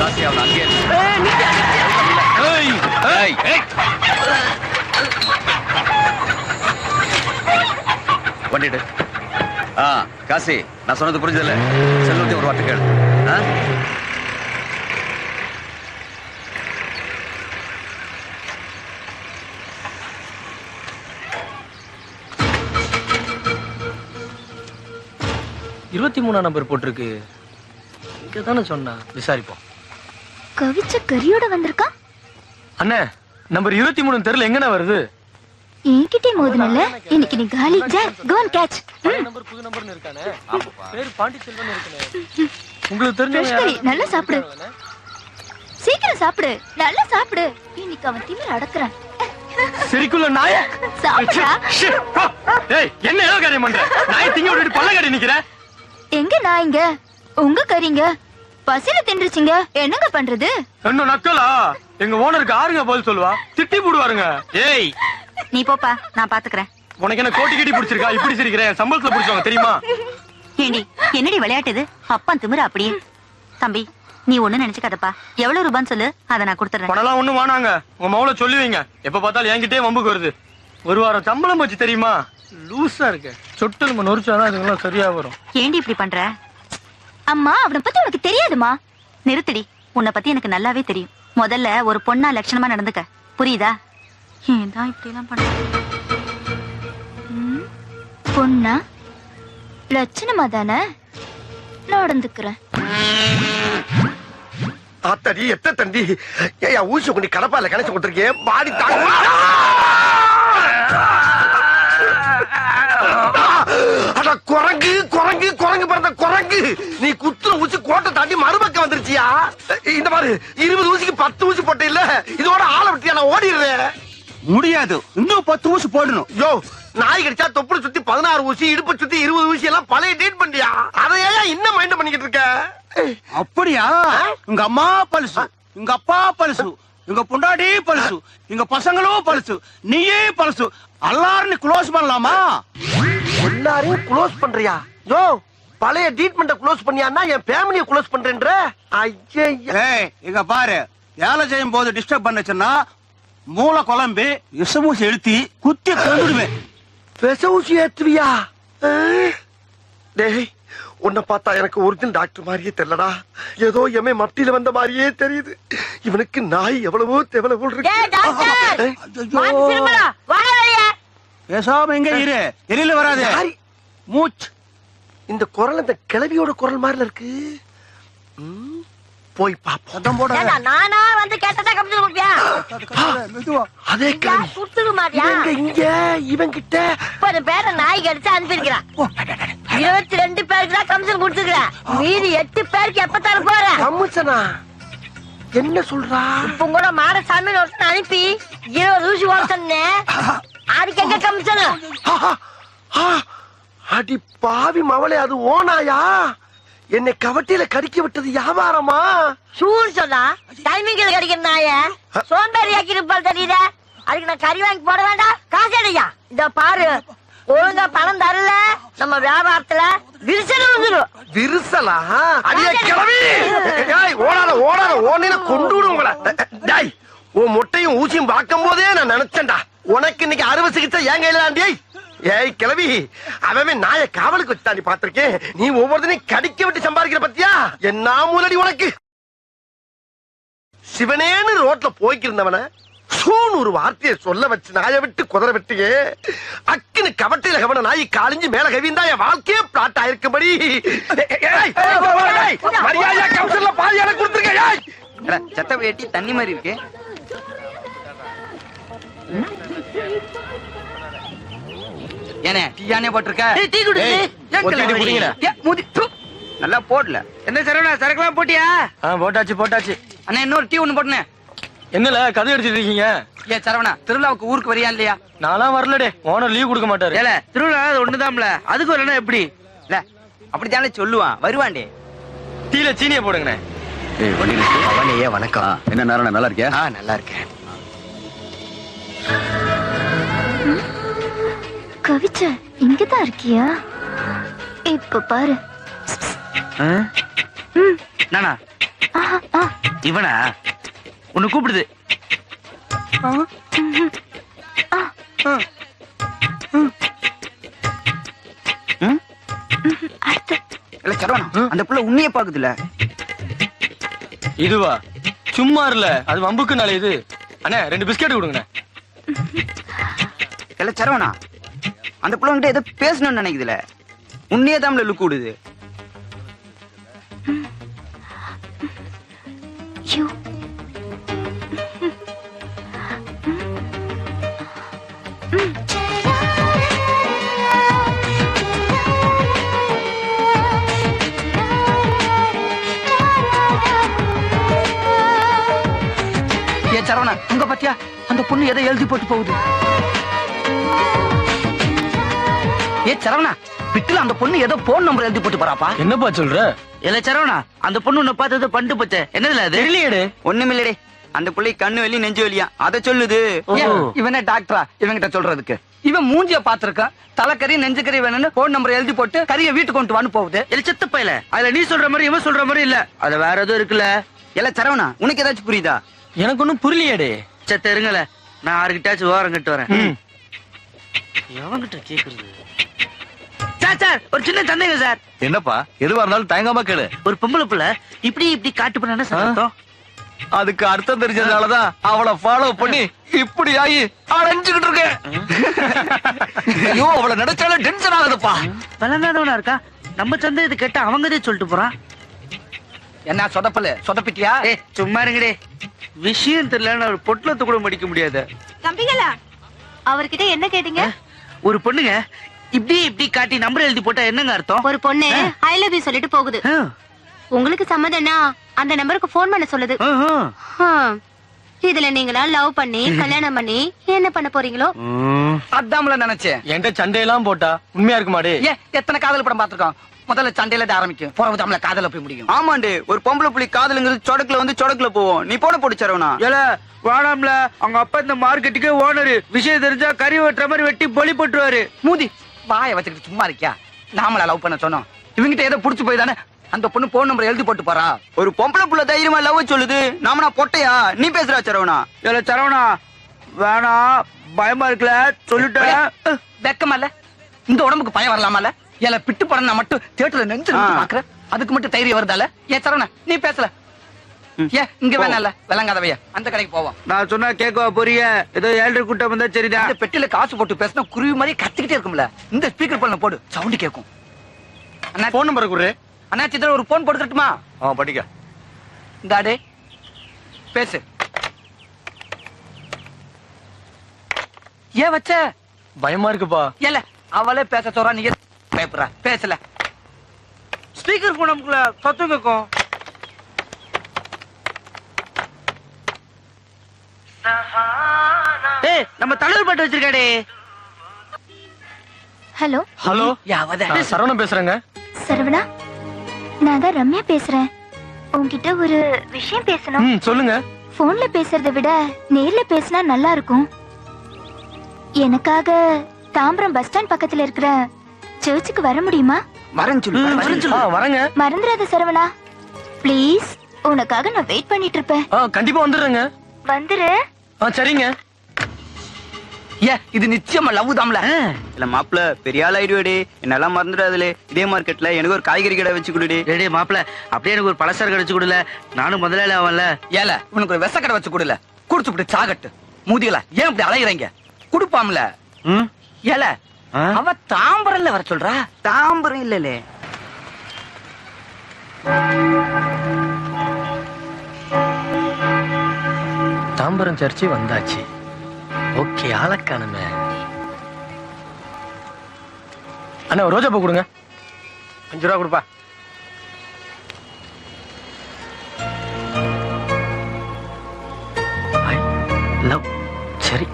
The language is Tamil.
காசி அவன் அங்கே பண்ணிட்டு. காசி, நான் சொன்னது புரிஞ்சதில்ல. செல்வத்தை ஒரு வார்த்தை கேளு. இருபத்தி 23ஆம் நம்பர் போட்டிருக்கு. இங்கதானே சொன்னா, விசாரிப்போம். கவிச்ச கரியோட வந்திருக்கா? அண்ணே, நம்பர் 23 தெருல எங்கண்ணா வருது? என்கிட்டே மோதுனல்ல, இன்னைக்கு நீ காலி. Jack, go and catch. Number புது நம்பர்னு இருக்கானே. பேர் பாண்டி செல்வன் இருக்குனே. உங்களுக்கு தெரிஞ்சவங்க சரி, நல்லா சாப்பிடு. சீக்கிரம் சாப்பிடு, நல்லா சாப்பிடு. இன்னைக்கு அவன் திமிர அடக்குறான். சரிக்குள்ள நாய. சாப்பிடா. ஏய், என்ன ஏதோ காரியம் பண்ற? நாய் திங்க விட்டுட்டு பல்ல கடி நிக்கிற. எங்க நாய்ங்க? உங்க கறிங்க பசில தின்றுச்சிங்க. என்னங்க பண்றது? என்ன நக்கலா? எங்க ஓனருக்கு ஆறுங்க பதில் சொல்லுவா, திட்டி போடுவாருங்க. ஏய், நீ போப்பா, நான் பாத்துக்கிறேன். உனக்கு என்ன கோட்டி கட்டி பிடிச்சிருக்கா? இப்படி சிரிக்கிறேன், சம்பளத்துல பிடிச்சவங்க தெரியுமா? ஏண்டி, என்னடி விளையாட்டுது? அப்பா திமிர அப்படியே. தம்பி, நீ ஒண்ணு நினைச்சுக்காதப்பா. எவ்வளவு ரூபான்னு சொல்லு, அதை நான் கொடுத்துறேன். பணம்லாம் ஒண்ணு வேணாங்க. உங்க மவுல சொல்லுவீங்க. எப்ப பார்த்தாலும் என்கிட்டே வம்புக்கு வருது. ஒரு வாரம் சம்பளம் போச்சு தெரியுமா? லூசா இருக்கு. சொட்டு நம்ம நொறிச்சாதான் அதுங்கெல்லாம் சரியா வரும். ஏண்டி இப்படி பண்ற? அம்மா, அவனை பத்தி உனக்கு தெரியாதுமா? நிறுத்தடி, உன்னை பத்தி எனக்கு நல்லாவே தெரியும். முதல்ல ஒரு பொண்ணா லட்சணமா நடந்துக்க, புரியுதா? ஏன்தான் இப்படி எல்லாம் பண்ற? பொண்ணா லட்சணமா தானே நடந்துக்கிறேன். ஆத்தடி எத்த தண்டி. ஏயா ஊசி கொண்டு கடப்பால கணச்சு கொடுத்துருக்கேன். பாடி தாங்க. குரங்கு குரங்கு குரங்கு பிறந்த குரங்கு. நீ குத்துற ஊசி கோட்டை தாண்டி மறுபக்கம் வந்துருச்சியா? இந்த மாதிரி 20 ஊசிக்கு 10 ஊசி போட்ட இல்ல. இதோட ஆளை விட்டியா? நான் ஓடிடுறேன். முடியாது, இன்னும் 10 ஊசி போடணும். யோ, நாய் கடிச்சா தொப்புளை சுத்தி 16 ஊசி, இடுப்பு சுத்தி 20 ஊசி எல்லாம் பழைய டேட் பண்ணியா? அதையா இன்னும் மைண்ட் பண்ணிக்கிட்டு இருக்க? அப்படியா? உங்க அம்மா பழுசு, உங்க அப்பா பழுசு, உங்க பொண்டாடி பழுசு, எங்க பசங்களும் பழுசு, நீயே பழுசு. எல்லாரும் க்ளோஸ் பண்ணலாமா? எல்லாரையும் க்ளோஸ் பண்றியா? யோ, பழைய ட்ரீட்மெண்ட க்ளோஸ் பண்ணியான்னா என் ஃபேமிலியை க்ளோஸ் பண்றேன்ற? ஐயே, ஏய், இங்க பாரு, வேலை செய்யும் போது டிஸ்டர்ப் பண்ணுச்சுன்னா மூளை குழம்பி விஷமூசி எழுத்தி குத்தி கொண்டுடுவேன். விச ஊசி ஏத்துவியா? டேய், உன்னை பார்த்தா எனக்கு ஒரிஜினல் டாக்டர் மாதிரியே தெரியலடா. ஏதோ எமே மத்தியில வந்த மாதிரியே தெரியுது. இவனுக்கு நாய் எவ்வளவோ தேவலவோ இருக்கு. பேசாம எங்க இரு, எரியில வராது. மூச்சு. இந்த குரல் இந்த கிளவியோட குரல் மாதிரில இருக்கு. போய் பாப்போம். நானா வந்து கேட்டதா கம்ப்யூட்டர் கொடுப்பியா? அதே கிளவி கொடுத்துக்க மாட்டியா? இங்க இவன் கிட்ட 30 பேரை நாய் கடிச்சு அனுப்பியிருக்கிறான். 22 பேருக்கு தான் கமிஷன் கொடுத்துக்கிறேன். மீதி 8 பேருக்கு எப்ப தர போற? கமிஷனா? என்ன சொல்றா? இப்ப கூட மாடசாமி ஒருத்தன் அனுப்பி 20 ஊசி ஓட சொன்னேன். அதுக்கு எங்க கமிஷன்? அடி பாவி மவளே, அது ஓனாயா? என்னை கவட்டியில கடிக்க விட்டது வியாபாரமா? சூர் சொன்னா டைமிங்ல கடிக்கிற நாய சோம்பேறி ஆக்கிருப்பாள் தெரியுத. அதுக்கு நான் கறி வாங்கி போட வேண்டாம்? காசு அடையா? இந்த பாரு, ஒழுங்கா பணம் தரல நம்ம வியாபாரத்துல விரிசல் வந்துடும். விரிசலா? அடியே கிளவி, ஓடாத ஓடாத, ஓடின கொண்டு விடும் உங்களை. டேய், உன் முட்டையும் ஊசியும் பார்க்கும் போதே நான் நினைச்சேன்டா, உனக்கு இன்னைக்கு அறுவை சிகிச்சை என் கையில தாண்டி. ஏய் கிளவி, அவன் நாய காவலுக்கு வச்சு தாண்டி பாத்திருக்கேன். நீ ஒவ்வொருத்தனையும் கடிக்க விட்டு சம்பாதிக்கிற பத்தியா? என்ன மூலடி உனக்கு? சிவனேன்னு ரோட்ல போய்க்கிருந்தவன சூன் ஒரு வார்த்தையை சொல்ல வச்சு நாயை விட்டு குதிரை விட்டியே. அக்குன்னு கவட்டையில கவன நாய் காலிஞ்சு மேல கவிந்தா என் வாழ்க்கையே பிளாட் ஆயிருக்கும்படி. மரியாதையா கமிஷன்ல பாதி எனக்கு கொடுத்துருக்க. சத்த வேட்டி தண்ணி மாதிரி இருக்கு. ஏனே டீயானே போட்டிருக்க? டீ குடுங்க. நல்லா போடல. என்ன சரவணா, சரக்குலாம் போட்டியா? போட்டாச்சு போட்டாச்சு. அண்ணா, இன்னொரு டீ ஒண்ணு போட்டுனே. என்னல கதை அடிச்சிட்டு இருக்கீங்க? ஏன் சரவணா, திருவிழாவுக்கு ஊருக்கு வரியா இல்லையா? நான்லாம் வரலடே, ஓனர் லீவ் கொடுக்க மாட்டாரு. ஏல, திருவிழா ஒண்ணுதான்ல, அதுக்கு வரணும் எப்படி? இல்ல அப்படித்தானே சொல்லுவான், வருவான்டே. டீல சீனியை போடுங்கண்ணே. ஏய் வண்டி நிறுத்து. அவனையே வணக்கம். என்ன நாராயணா, நல்லா இருக்கியா? நல்லா இருக்கேன். கவிச்ச, இங்கதான் இருக்கியா? இப்ப பாரு. நானா? இவனா உன்னை கூப்பிடுது. அடுத்து இல்ல சரவணா, அந்த புள்ள உன்னைய பாக்குதுல. இதுவா? சும்மா இல்ல, அது வம்புக்கு நாளே இது. அண்ணே 2 பிஸ்கெட் கொடுங்கண்ணே. இல்ல சரவணா, அந்த புள்ள உன்கிட்ட ஏதோ பேசணும்னு நினைக்குதுல, உன்னையே தான் லுக் விடுது. யூ ஏ சரவணா, உங்க பத்தியா அந்த பொண்ணு எதை எழுதி போட்டு போகுது. ஏ சரவணா, பிட்டுல அந்த பொண்ணு ஏதோ போன் நம்பர் எழுதி போட்டு போறாப்பா. என்னப்பா சொல்ற? இல்ல சரவணா, அந்த பொண்ணு உன்னை பார்த்தது பண்ணிட்டு போச்சே, என்னதுல அது? தெரியலையேடே. ஒண்ணுமில்லடே, அந்த புள்ளை கண்ணு வெளி நெஞ்சு வெளியா அத சொல்லுது. இவனே டாக்டரா இவங்கிட்ட சொல்றதுக்கு? இவன் மூஞ்சிய பாத்துருக்கான், தலைக்கறி நெஞ்சுக்கறி வேணும்னு போன் நம்பர் எழுதி போட்டு கறியை வீட்டுக்கு கொண்டு வந்து போகுது. இல்ல செத்து போயில, அதுல நீ சொல்ற மாதிரி இவன் சொல்ற மாதிரி இல்ல, அது வேற எதுவும் இருக்குல்ல. இல்ல சரவணா, உனக்கு ஏதாச்சும் புரியுதா? எனக்கு ஒண்ணும் புரியலையேடே. செத்த இருங்கல, நான் யாருக்கிட்டாச்சும் ஓரம் கட்டு வரேன். எவங்கிட்ட கேக்குறது? சார், ஒரு சின்ன சந்தேகம் சார். என்னப்பா, எதுவா இருந்தாலும் தயங்காம கேளு. ஒரு பொம்பளை புள்ள இப்படி இப்படி காட்டு பண்ணா சார் அர்த்தம்? அதுக்கு அர்த்தம் தெரிஞ்சதுனாலதான் அவளை ஃபாலோ பண்ணி இப்படி ஆகி அடைஞ்சுக்கிட்டு இருக்கேன். ஐயோ, அவளை நினைச்சாலே டென்ஷன் ஆகுதுப்பா. விளங்காதவனா இருக்கா, நம்ம சந்தேகத்தை கேட்டா அவங்கதே சொல்லிட்டு போறான். என்ன சொதப்பல சொதப்பிட்டியா? சும்மா இருங்கடே, விஷயம் தெரியல, ஒரு பொட்டலத்தை கூட மடிக்க முடியாது. தம்பிகளா, அவர்கிட்ட என்ன கேட்டீங்க? ஒரு பொண்ணுங்க இப்படி இப்படி காட்டி நம்பர் எழுதி போட்டா என்னங்க அர்த்தம்? ஒரு பொண்ணு ஐ லவ் யூ சொல்லிட்டு போகுது. உங்களுக்கு சம்மதம்னா அந்த நம்பருக்கு போன் பண்ண சொல்லுது. இதுல நீங்களா லவ் பண்ணி கல்யாணம் பண்ணி என்ன பண்ண போறீங்களோ? அதாமல நினைச்சேன். என்கிட்ட சண்டையெல்லாம் போட்டா உண்மையா இருக்குமாடே? எத்தனை காதல் படம் பாத்துருக்கோம், முதல்ல சண்டையில ஆரம்பிக்கும், பிறகு தமிழ காதல போய் முடியும். ஆமாண்டே, ஒரு பொம்பளை புள்ளி காதலுங்கிறது சொடக்குல வந்து சொடக்குல போவோம். நீ போட போட்டு சரவணா. ஏல வாடாம்ல, அவங்க அப்பா இந்த மார்க்கெட்டுக்கே ஓனரு, விஷயம் தெரிஞ்சா கறி வெட்டுற மாதிரி வெட்டி பொலி போட்டுருவாரு. மூதி வாய வச்சுக்கிட்டு சும்மா இருக்கியா? நாமளா லவ் பண்ண சொன்னோம், இவங்கிட்ட ஏதோ புடிச்சு போய் தானே அந்த பொண்ணு போன் நம்பர் எழுதி போட்டு போறா. ஒரு பொம்பளை புள்ள தைரியமா லவ் சொல்லுது, நாம நான் பொட்டையா? நீ பேசுறா சரவணா. ஏல சரவணா, வேணா, பயமா இருக்குல சொல்லிட்டேன். வெக்கமா இல்ல, இந்த உடம்புக்கு பயம் வரலாமால? ஏல பிட்டு படம் நான் மட்டும் தியேட்டர்ல நெஞ்சு பாக்குறேன், அதுக்கு மட்டும் தைரியம் வருதால? ஏ சரவணா, நீ பேசல. ஏ இங்க வேணால, விளங்காதவையா, அந்த கடைக்கு போவோம். நான் சொன்னா கேட்கவா போறிய? ஏதோ 7 கூட்டம் வந்தா சரிதான். இந்த பெட்டில காசு போட்டு பேசினா குருவி மாதிரி கத்திக்கிட்டே இருக்கும்ல, இந்த ஸ்பீக்கர் பண்ண போடு, சவுண்ட் கேட்கும். அண்ணா போன் நம்பர் குடு. அண்ணா சித்திர ஒரு போன் போட்டுட்டுமா? படிக்க இந்தாடே பேசு. ஏன் வச்ச? பயமா இருக்குப்பா. ஏல அவளே பேச சொல்றா, நீ பயப்படுற? பேசல, ஸ்பீக்கர் போன் நமக்குள்ள சத்தம் கேட்கும். ஏய், நம்ம தலைவர் பாட்டு வச்சிருக்காடே. ஹலோ ஹலோ, யாவத நான் சரவணன் பேசுறேங்க. சரவணா, நான் தான் ரம்யா பேசுறேன். உன்கிட்ட ஒரு விஷயம் பேசணும். சொல்லுங்க. போன்ல பேசுறதை விட நேர்ல பேசினா நல்லா இருக்கும். எனக்காக தாம்பரம் பஸ் ஸ்டாண்ட் பக்கத்துல இருக்கிற சர்ச்சுக்கு வர முடியுமா? வரேன்னு சொல்லு. வரேங்க. மறந்துடாத சரவணா, ப்ளீஸ். உனக்காக நான் வெயிட் பண்ணிட்டு இருப்பேன். கண்டிப்பா வந்துடுறேங்க. வந்துரு. சரிங்க. ஏ இது நிச்சயமா லவ் தாம்ல. இல்ல மாப்ள, பெரிய ஆள் ஆயிடுவேடே, என்னெல்லாம் மறந்துடாதுலே. இதே மார்க்கெட்ல எனக்கு ஒரு காய்கறி கடை வச்சு கொடுடி. டேடே மாப்ள, அப்படியே எனக்கு ஒரு பலசர கடை வச்சு கொடுல, நானும் முதலாளி ஆவன்ல. ஏல உனக்கு ஒரு வெச கடை வச்சு கொடுல, குடிச்சு இப்படி சாகட்டு. மூதிகள ஏன் இப்படி அலையறீங்க? குடுப்பாம்ல. ஏல அவ தாம்பரம்ல வர சொல்றா. தாம்பரம் இல்லலே. தாம்பரம் சர்ச்சு வந்தாச்சு. ஓகே, ஆளக்கானமே. அண்ணா ஒரு ரோஜா பூ கொடுங்க. 5 ரூபா கொடுப்பா. லவ் சரி.